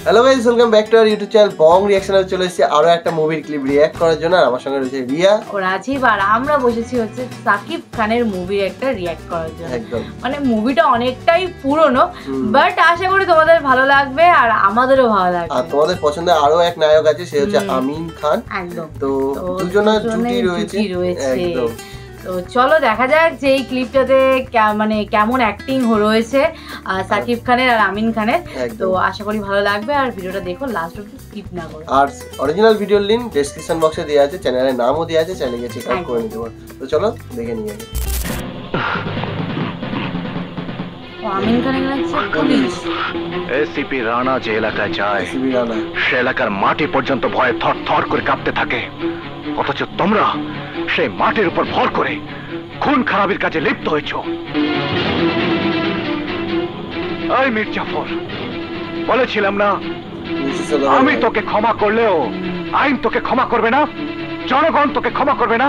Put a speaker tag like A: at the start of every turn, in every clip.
A: Hello guys, welcome back to our YouTube channel Bong রিঅ্যাকশনে। চলে এসেছি আরো একটা মুভির ক্লিপ রিঅ্যাক্ট করার জন্য। আমার সঙ্গে রয়েছে রিয়া
B: ও রাজীব, আর আমরা বসেছি হচ্ছে সাকিব খানের মুভির একটা রিঅ্যাক্ট করার জন্য।
A: একদম,
B: মানে মুভিটা অনেকটাই পুরনো, বাট আশা করি তোমাদের ভালো লাগবে আর আমাদেরও ভালো লাগবে।
A: আর তোমাদের পছন্দের আরো এক নায়ক আছে, সে হচ্ছে আমিন খান।
B: একদম,
A: তো দুজনের জুটি রয়েছে একদম।
B: তো চলো দেখা যাক যে এই ক্লিপটাতে মানে কেমন অ্যাক্টিং রয়েছে সাকিব খানের আর আমিন খানের। তো আশা করি ভালো লাগবে, আর ভিডিওটা দেখো লাস্ট অবধি স্কিপ না করো।
A: আর অরিজিনাল ভিডিওর লিংক ডেসক্রিপশন বক্সে দেওয়া আছে, চ্যানেলের নামও দেওয়া আছে, চ্যানেলে গিয়ে চেক আউট করে নিতে পারো। তো চলো দেখে নিয়ে যাই।
B: আমিন খান পুলিশ
C: এসিপি রানা যে এলাকায় যায়
A: এসিপি রানা
C: সে এলাকার মাটি পর্যন্ত ভয়ে থর থর করে কাঁপতে থাকে, অথচ তোমরা সেই মাটির উপর ভর করে খুন খারাপির কাজে লিপ্ত হয়েছ। এই মীর জাফর, বলেছিলাম না আমি তোকে ক্ষমা করলেও আইন তোকে ক্ষমা করবে না, জনগণ তোকে ক্ষমা করবে না।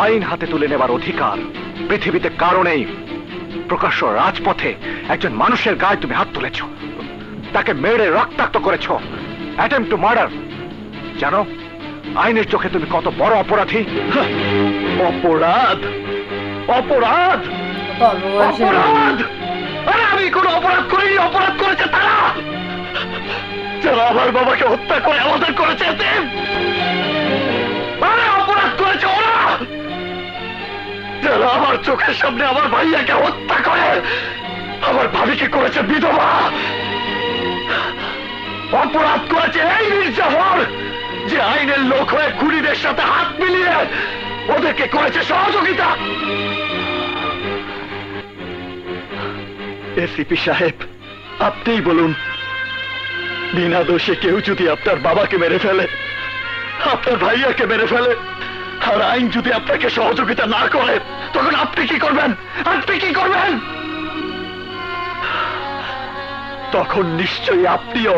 C: আইন হাতে তুলে নেবার অধিকার পৃথিবীতে কারো নেই। প্রকাশ্য রাজপথে একজন মানুষের গায়ে তুমি হাত তুলেছ, তাকে মেরে রক্তাক্ত করেছ, অ্যাটেম্পট টু মার্ডার। জানো আইনের চোখে তুমি কত বড় অপরাধী? অপরাধ অপরাধ অপরাধ! আরে আমি কোনো অপরাধ করিনি, অপরাধ করেছে তারা যারা আমার বাবাকে হত্যা করে আমাদের করেছে। আরে অপরাধ করেছে ওরা যারা আমার চোখের সামনে আমার ভাইয়াকে হত্যা করে আমার ভাবিকে করেছে বিধবা। অপরাধ করেছে এই মীর জাফর, যে আইনের লোক হয়ে খুনিদের সাথে হাত মিলিয়ে ওদেরকে করেছে সহযোগিতা। এসিপি সাহেব, আপনিই বলুন, বিনা দোষে কেউ যদি আপনার বাবাকে মেরে ফেলে, আপনার ভাইয়াকে মেরে ফেলে, আর আইন যদি আপনাকে সহযোগিতা না করে, তখন আপনি কি করবেন? আপনি কি করবেন? তখন নিশ্চয়ই আপনিও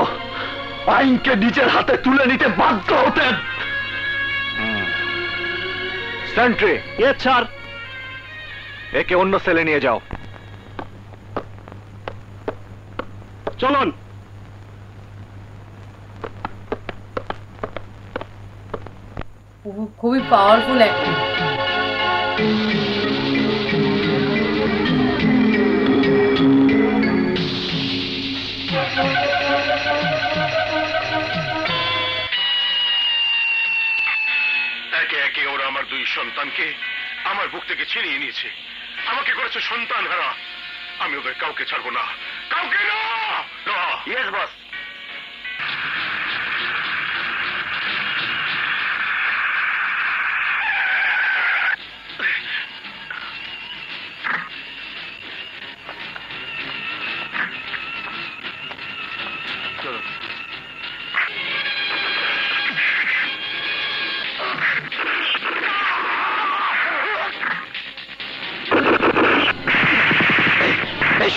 C: আইনকে নিজের হাতে তুলে নিতে বাধ্য হতেন। Sentry, yes sir. একে অন্য সেলে নিয়ে যাও। চলুন।
B: খুবই পাওয়ারফুল অ্যাক্টিং।
C: একে একে ওরা আমার দুই সন্তানকে আমার বুক থেকে ছিনিয়ে নিয়েছে, আমাকে করেছে সন্তান হারা। আমি ওদের কাউকে ছাড়বো না, কাউকে না। Yes boss.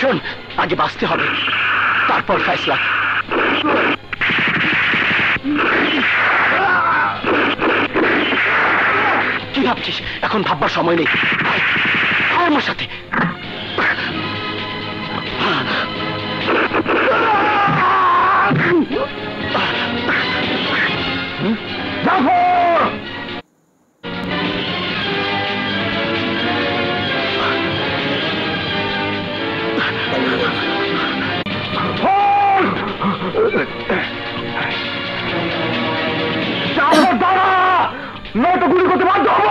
C: শোন, আগে বাঁচতে হবে, তারপর ফয়সালা। কি ভাবছিস? এখন ভাববার সময় নেই, আমার সাথে। নয়তো গুলি করতে বাধ্য হবো।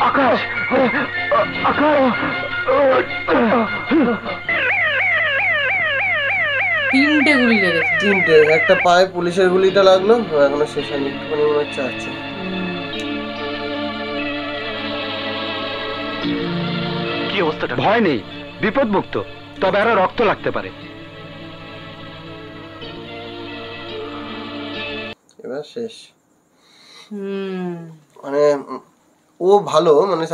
C: আকাশ, আকাশ,
B: তিনটে গুলি লেগেছে।
A: তিনটে, একটা পায়ে পুলিশের গুলিটা লাগলো, এখনো শেষ হয়নি, একটুখানি মনে হচ্ছে আছে।
C: কি অবস্থাটা? ভয় নেই, বিপদ মুক্ত, তবে আরো রক্ত লাগতে পারে।
A: এবার শেষ।
B: মানে
A: ও ভালো, মানে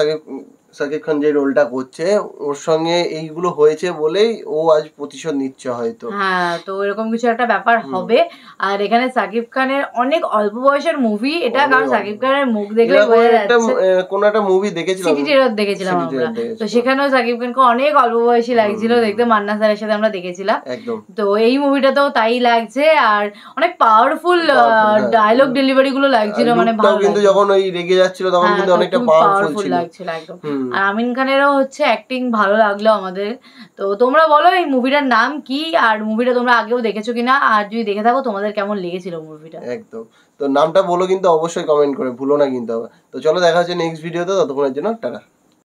A: শাকিব খান যে রোলটা করছে ওর সঙ্গে এইগুলো হয়েছে বলেই ও আজ প্রতিশোধ নিচ্ছে হয়তো।
B: হ্যাঁ, তো এরকম কিছু একটা ব্যাপার হবে। আর এখানে শাকিব খানের অনেক অল্প বয়সের মুভি এটা, কারণ শাকিব খানের মুখ দেখলে বোঝা যাচ্ছে।
A: কোন একটা মুভি দেখেছিলাম,
B: সিটি টেরর দেখেছিলাম আমরা, তো সেখানেও শাকিব খানকে অনেক অল্প বয়সী লাগছিল দেখতে, মান্না স্যারের সাথে আমরা দেখেছিলাম।
A: একদম।
B: তো এই মুভিটাতেও তাই লাগছে, আর অনেক পাওয়ারফুল ডায়লগ ডেলিভারি গুলো লাগছিল, মানে ভালো
A: কিন্তু যখন ওই রেগে যাচ্ছিল তখন কিন্তু অনেকটা পাওয়ারফুল
B: লাগছিল একদম। আর আমিন খানেরও হচ্ছে অ্যাক্টিং ভালো লাগলো আমাদের। তো তোমরা বলো এই মুভিটার নাম কি, আর মুভিটা তোমরা আগেও দেখেছো কিনা, আর যদি দেখে থাকো তোমাদের কেমন লেগেছিল মুভিটা।
A: একদম, তো নামটা বলো কিন্তু অবশ্যই কমেন্ট করে ভুলো না কিন্তু। তো চলো দেখা হচ্ছে নেক্সট ভিডিওতে, ততক্ষণের জন্য টাটা।